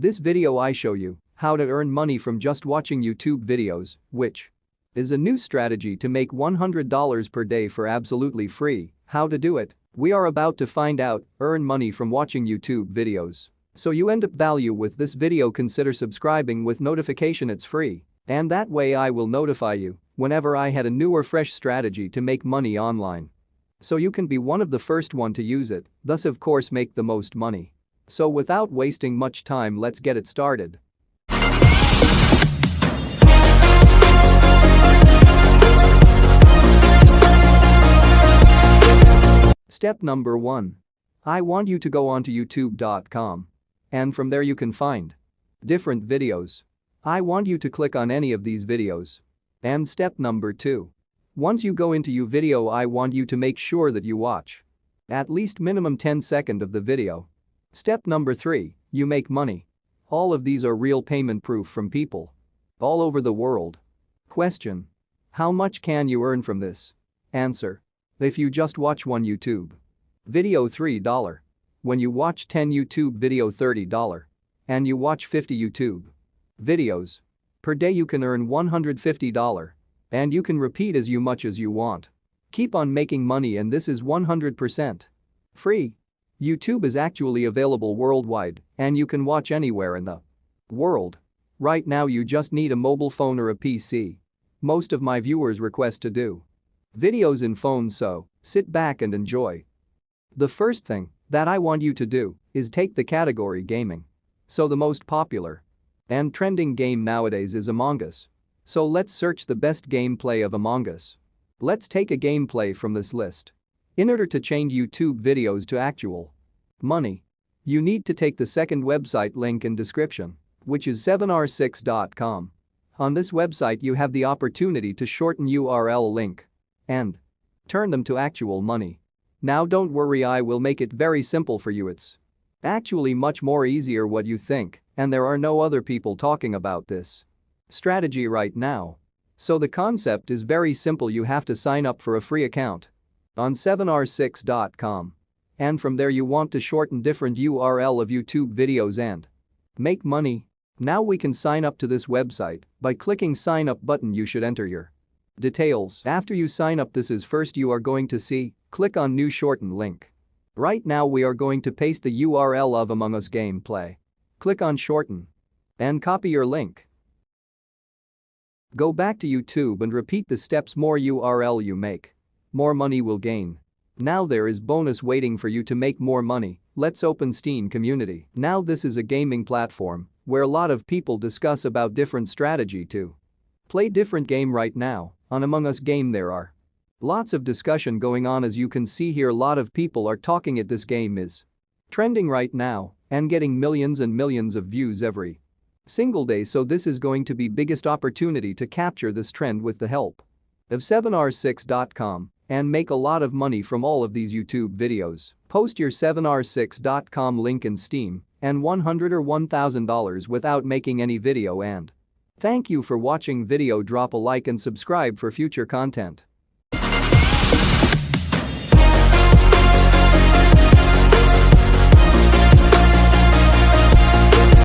This video I show you how to earn money from just watching YouTube videos, which is a new strategy to make $100 per day for absolutely free. How to do it? We are about to find out. Earn money from watching YouTube videos. So you end up value with this video, consider subscribing with notification, it's free. And that way I will notify you whenever I had a new or fresh strategy to make money online. So you can be one of the first one to use it, thus of course make the most money. So without wasting much time, let's get it started. Step number 1. I want you to go onto youtube.com. And from there you can find different videos. I want you to click on any of these videos. And step number 2. Once you go into your video, I want you to make sure that you watch at least minimum 10 seconds of the video. Step number 3, you make money. All of these are real payment proof from people all over the world. Question: how much can you earn from this? Answer: if you just watch one YouTube video, $3. When you watch 10 YouTube video, $30. And you watch 50 YouTube videos per day, you can earn $150. And you can repeat as much as you want. Keep on making money, and this is 100% free. YouTube is actually available worldwide and you can watch anywhere in the world. Right now you just need a mobile phone or a PC. Most of my viewers request to do videos in phones, so sit back and enjoy. The first thing that I want you to do is take the category gaming. So the most popular and trending game nowadays is Among Us. So let's search the best gameplay of Among Us. Let's take a gameplay from this list. In order to change YouTube videos to actual money, you need to take the second website link in description, which is 7r6.com. On this website you have the opportunity to shorten URL link and turn them to actual money. Now don't worry, I will make it very simple for you. It's actually much more easier what you think, and there are no other people talking about this strategy right now. So the concept is very simple. You have to sign up for a free account on 7r6.com. And from there you want to shorten different URL of YouTube videos and make money. Now we can sign up to this website by clicking sign up button. You should enter your details. After you sign up, this is first you are going to see, click on new shorten link. Right now we are going to paste the URL of Among Us gameplay. Click on shorten and copy your link. Go back to YouTube and repeat the steps. More URL you make, more money will gain. Now there is bonus waiting for you to make more money. Let's open Steam community. Now this is a gaming platform where a lot of people discuss about different strategy to play different game. Right now on Among Us game there are lots of discussion going on. As you can see here, a lot of people are talking it. This game is trending right now and getting millions and millions of views every single day. So this is going to be biggest opportunity to capture this trend with the help of 7r6.com and make a lot of money from all of these YouTube videos. Post your 7r6.com link in Steam and $100 or $1,000 without making any video. And thank you for watching video. Drop a like and subscribe for future content.